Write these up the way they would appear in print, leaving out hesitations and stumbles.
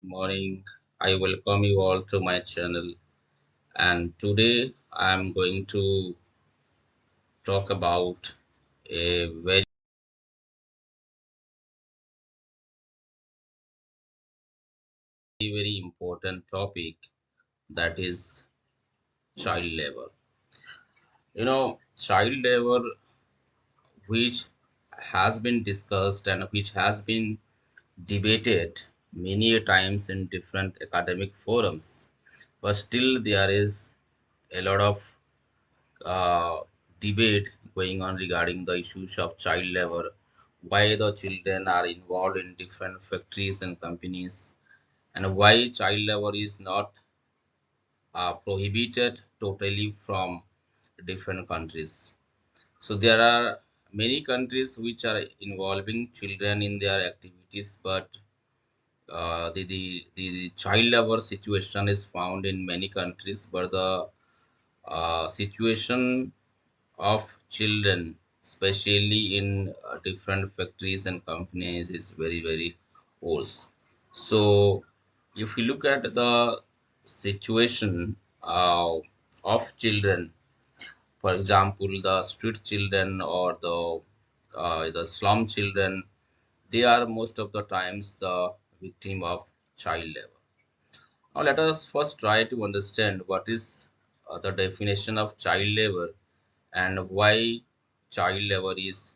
morning. I welcome you all to my channel. And today I'm going to talk about a very, very important topic, that is child labor. Child labor, which has been discussed and which has been debated many a times in different academic forums, but still there is a lot of uh, debate going on regarding the issues of child labor, why the children are involved in different factories and companies, and why child labor is not prohibited totally from different countries. So there are many countries which are involving children in their activities, but the child labor situation is found in many countries, but the situation of children, especially in different factories and companies, is very, very worse. So, if you look at the situation of children, for example, the street children or the slum children, they are most of the times the victim of child labor. Now, let us first try to understand what is the definition of child labor and why child labor is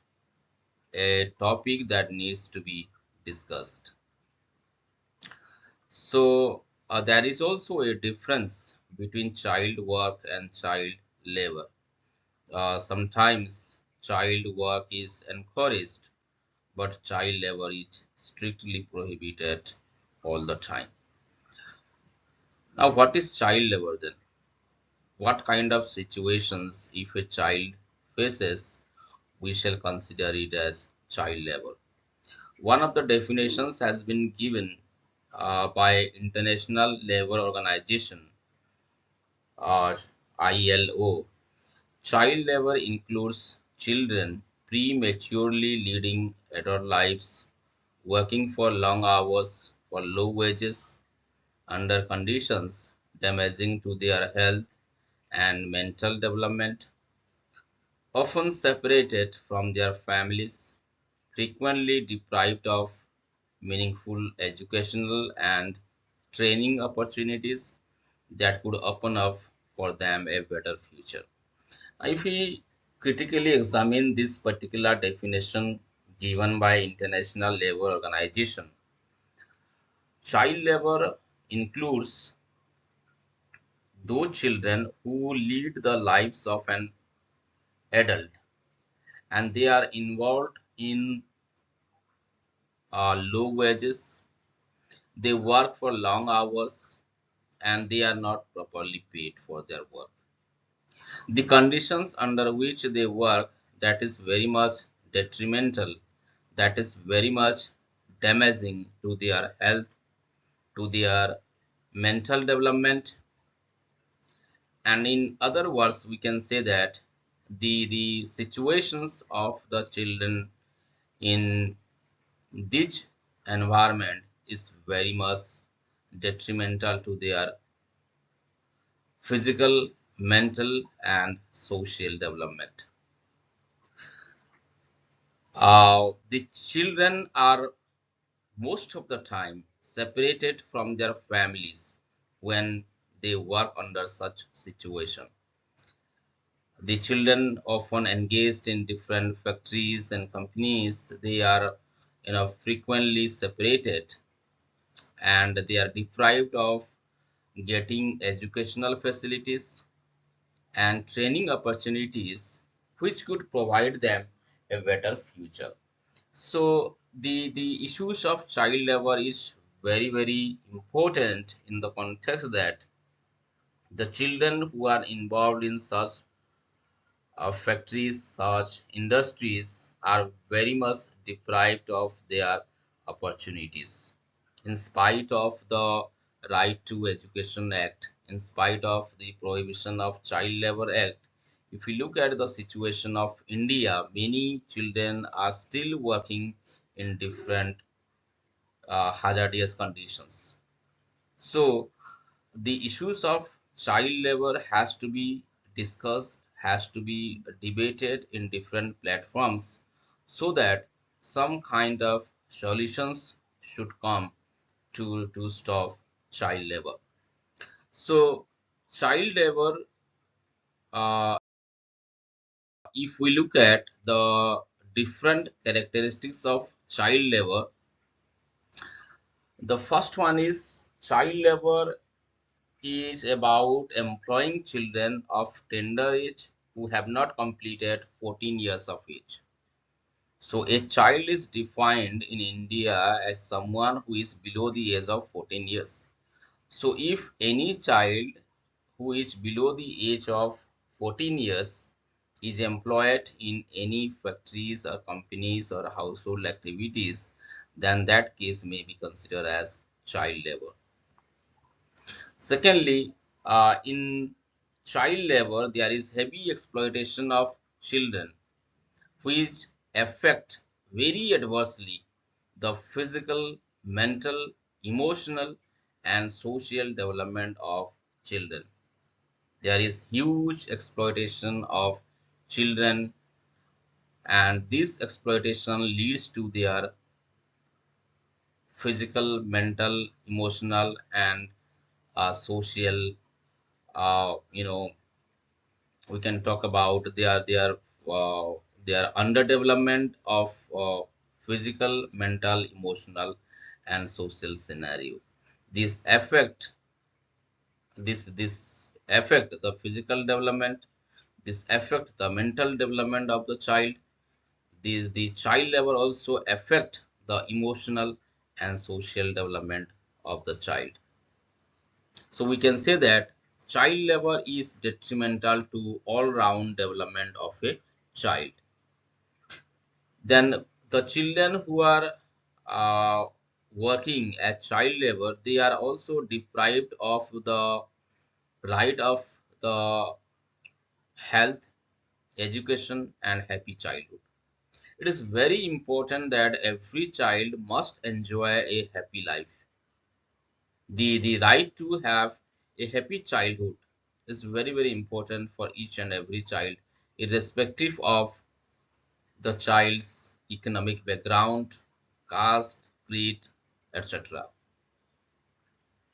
a topic that needs to be discussed. So, there is also a difference between child work and child labor. Sometimes child work is encouraged, but child labor is strictly prohibited all the time. Now, what is child labor then? What kind of situations, if a child faces, we shall consider it as child labor? One of the definitions has been given by International Labour Organization, or ILO. Child labor includes children prematurely leading adult lives, working for long hours for low wages, under conditions damaging to their health and mental development, often separated from their families, frequently deprived of meaningful educational and training opportunities that could open up for them a better future. If we critically examine this particular definition given by International Labour Organization, child labor includes those children who lead the lives of an adult and they are involved in low wages, they work for long hours, and they are not properly paid for their work. The conditions under which they work, that is very much detrimental, that is very much damaging to their health, to their mental development, and in other words, we can say that the situations of the children in this environment is very much detrimental to their physical, mental, and social development. The children are most of the time separated from their families when they work under such situation. The children often engaged in different factories and companies. They are, frequently separated, and they are deprived of getting educational facilities and training opportunities which could provide them a better future. So the issues of child labor is very, very important in the context that the children who are involved in such factories, such industries are very much deprived of their opportunities. In spite of the Right to Education Act, in spite of the Prohibition of Child Labor Act, if you look at the situation of India, many children are still working in different hazardous conditions. So the issues of child labor has to be discussed, has to be debated in different platforms so that some kind of solutions should come to stop child labor. So child labor, uh, if we look at the different characteristics of child labor, the first one is child labor is about employing children of tender age who have not completed 14 years of age. So a child is defined in India as someone who is below the age of 14 years. So if any child who is below the age of 14 years is employed in any factories or companies or household activities, then that case may be considered as child labor. Secondly, in child labor, there is heavy exploitation of children, which affect very adversely the physical, mental, emotional, and social development of children. There is huge exploitation of children, and this exploitation leads to their physical, mental, emotional, and social, you know, we can talk about uh, their underdevelopment of physical, mental, emotional, and social scenario. This affect this affect the physical development. This affect the mental development of the child. The child level also affect the emotional and social development of the child. So we can say that child labor is detrimental to all-round development of a child. Then the children who are working at child labor, they are also deprived of the right of the health, education, and happy childhood. It is very important that every child must enjoy a happy life. The right to have a happy childhood is very important for each and every child, irrespective of the child's economic background, caste, creed, etc.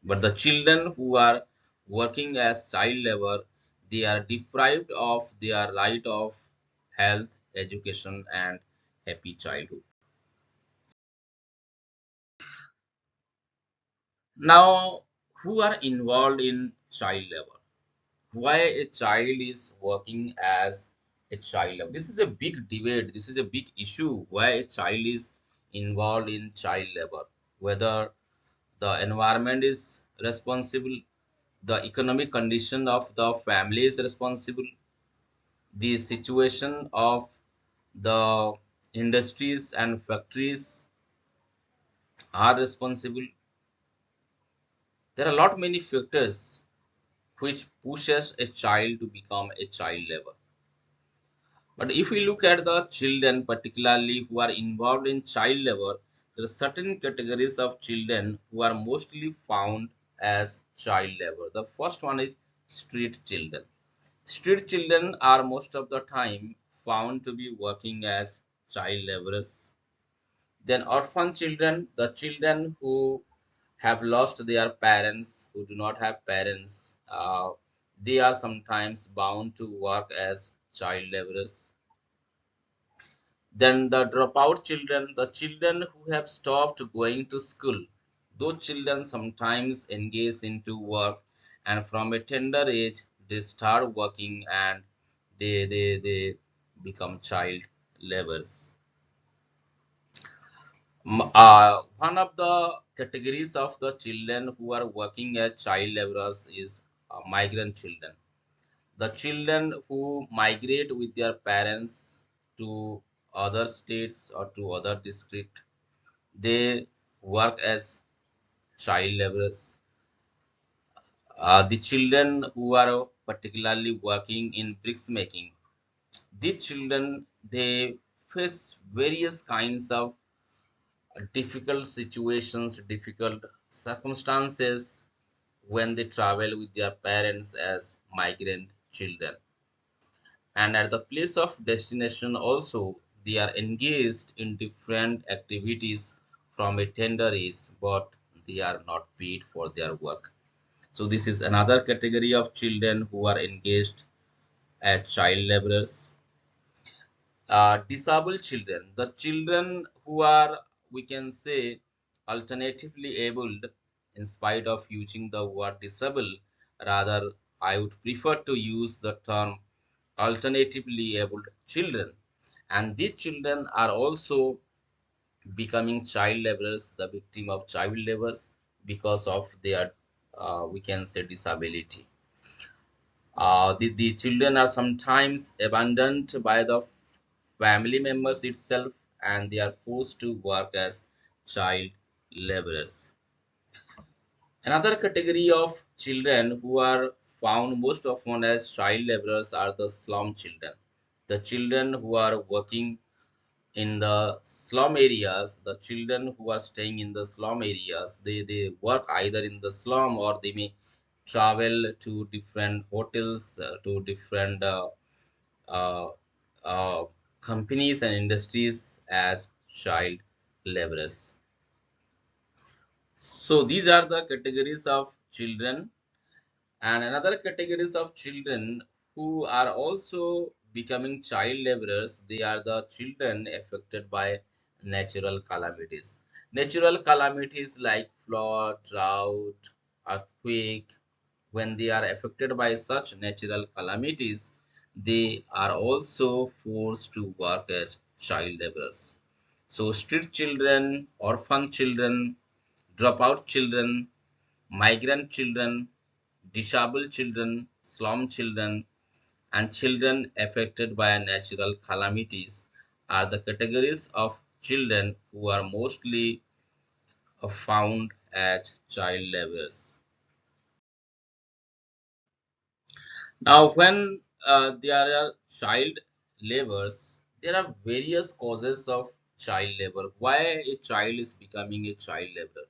But the children who are working as child labor, they are deprived of their right of health, education, and happy childhood. Now, who are involved in child labor? Why a child is working as a child labor? This is a big debate. This is a big issue. Why a child is involved in child labor? Whether the environment is responsible, the economic condition of the family is responsible, the situation of the industries and factories are responsible. There are a lot many factors which pushes a child to become a child labor. But if we look at the children, particularly who are involved in child labor, there are certain categories of children who are mostly found as child labor. The first one is street children. Street children are most of the time found to be working as child laborers. Then orphan children, the children who have lost their parents, who do not have parents, they are sometimes bound to work as child laborers. Then the dropout children, the children who have stopped going to school, those children sometimes engage into work, and from a tender age they start working and they become child laborers. One of the categories of the children who are working as child laborers is migrant children. The children who migrate with their parents to other states or to other district, they work as child laborers. The children who are particularly working in bricks making, these children they face various kinds of difficult situations, difficult circumstances. when they travel with their parents as migrant children. And at the place of destination also, they are engaged in different activities from a tender age, but they are not paid for their work. So this is another category of children who are engaged as child laborers. Disabled children, the children who are, we can say, alternatively abled, in spite of using the word disabled, rather I would prefer to use the term alternatively abled children. And these children are also becoming child laborers, the victim of child labors because of their, we can say, disability. The children are sometimes abandoned by the family members itself, and they are forced to work as child laborers. Another category of children who are found most often as child laborers are the slum children. The children who are working in the slum areas, the children who are staying in the slum areas, they work either in the slum or they may travel to different hotels, to different uh, uh, companies and industries as child laborers. So these are the categories of children. And another categories of children who are also becoming child laborers, they are the children affected by natural calamities. Natural calamities like flood, drought, earthquake, when they are affected by such natural calamities, they are also forced to work as child laborers. So street children, orphan children, dropout children, migrant children, disabled children, slum children, and children affected by natural calamities are the categories of children who are mostly found as child laborers. Now, when there are child laborers, there are various causes of child labor. Why a child is becoming a child laborer?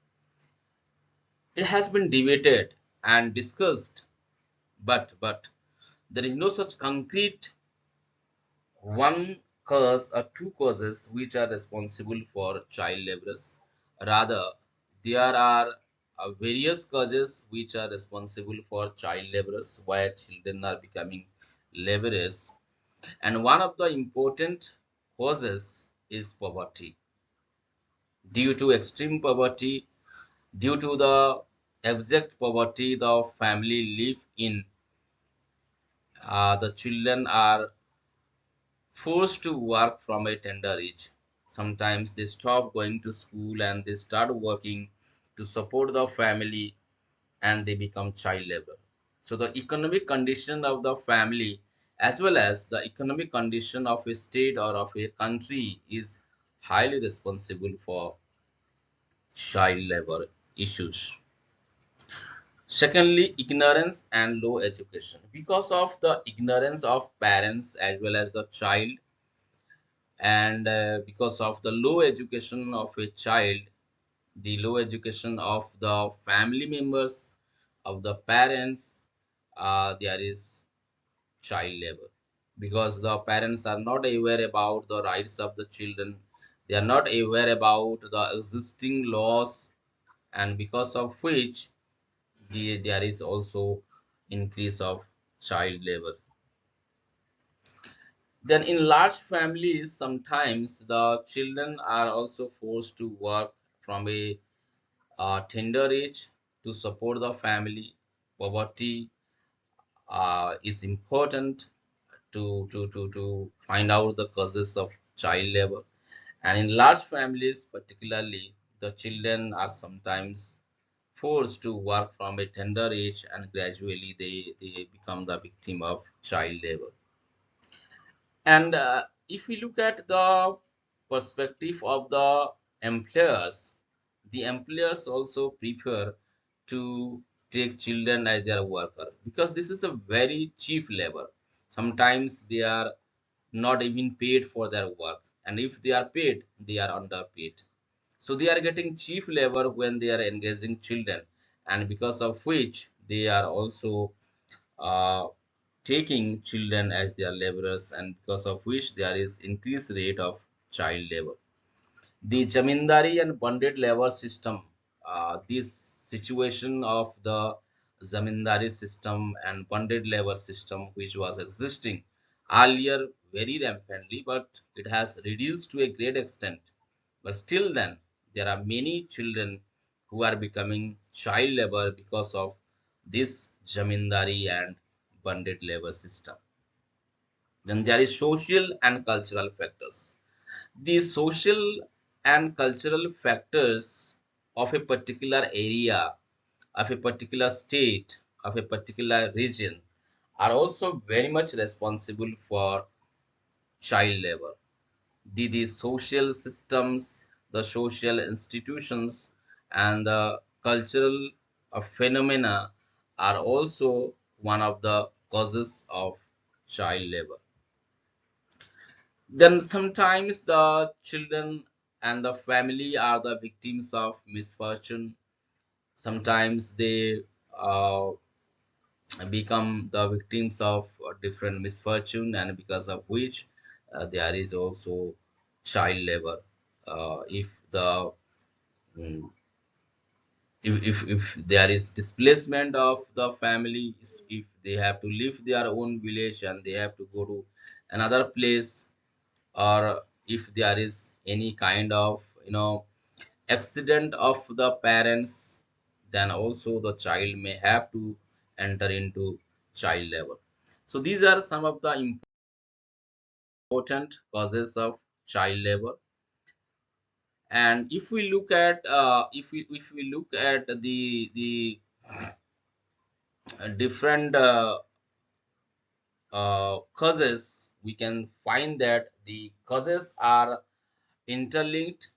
It has been debated and discussed, but there is no such concrete one cause or two causes which are responsible for child laborers. Rather, there are various causes which are responsible for child laborers, why children are becoming laborers. And one of the important causes is poverty. Due to extreme poverty, due to the abject poverty the family live in, the children are forced to work from a tender age. Sometimes they stop going to school and they start working to support the family and they become child labor. So the economic condition of the family as well as the economic condition of a state or of a country is highly responsible for child labor issues. Secondly, ignorance and low education. Because of the ignorance of parents as well as the child, and because of the low education of a child, the low education of the family members, of the parents, there is child labor. Because the parents are not aware about the rights of the children, they are not aware about the existing laws, and because of which there is also increase of child labor. Then in large families, sometimes the children are also forced to work from a tender age to support the family. Poverty is important to find out the causes of child labor. And in large families, particularly, the children are sometimes forced to work from a tender age and gradually they become the victim of child labor. And if we look at the perspective of the employers also prefer to take children as their worker because this is a very cheap labor. Sometimes they are not even paid for their work, and if they are paid, they are underpaid. So they are getting cheap labor when they are engaging children, and because of which they are also uh, taking children as their laborers, and because of which there is increased rate of child labor. The zamindari and bonded labor system, this situation of the zamindari system and bonded labor system, which was existing earlier very rampantly, but it has reduced to a great extent. But still, then there are many children who are becoming child labor because of this zamindari and bonded labor system. Then there is social and cultural factors. The social and cultural factors of a particular area, of a particular state, of a particular region are also very much responsible for child labor. The social systems, the social institutions, and the cultural phenomena are also one of the causes of child labor. Then sometimes the children and the family are the victims of misfortune. Sometimes they uh, become the victims of different misfortune, and because of which there is also child labor. If the mm, if there is displacement of the families, if they have to leave their own village and they have to go to another place, or if there is any kind of accident of the parents, then also the child may have to enter into child labor. So these are some of the important causes of child labor. And if we look at if we look at the different causes, we can find that the causes are interlinked,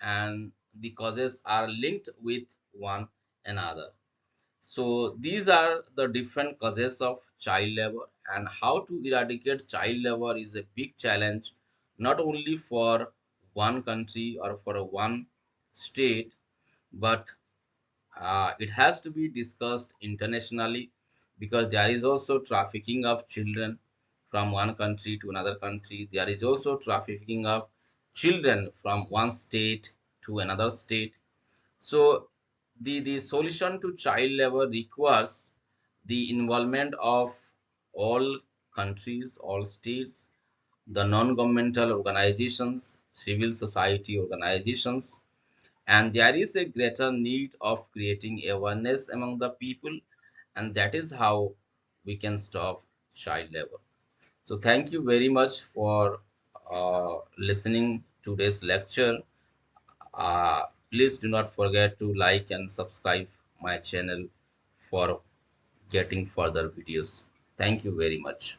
and the causes are linked with one another. So these are the different causes of child labor, and how to eradicate child labor is a big challenge, not only for one country or for one state, but it has to be discussed internationally, because there is also trafficking of children from one country to another country. There is also trafficking of children from one state to another state. So the solution to child labor requires the involvement of all countries, all states, the non-governmental organizations, civil society organizations, and there is a greater need of creating awareness among the people, and that is how we can stop child labor. So thank you very much for listening to this lecture. Please do not forget to like and subscribe my channel for getting further videos. Thank you very much.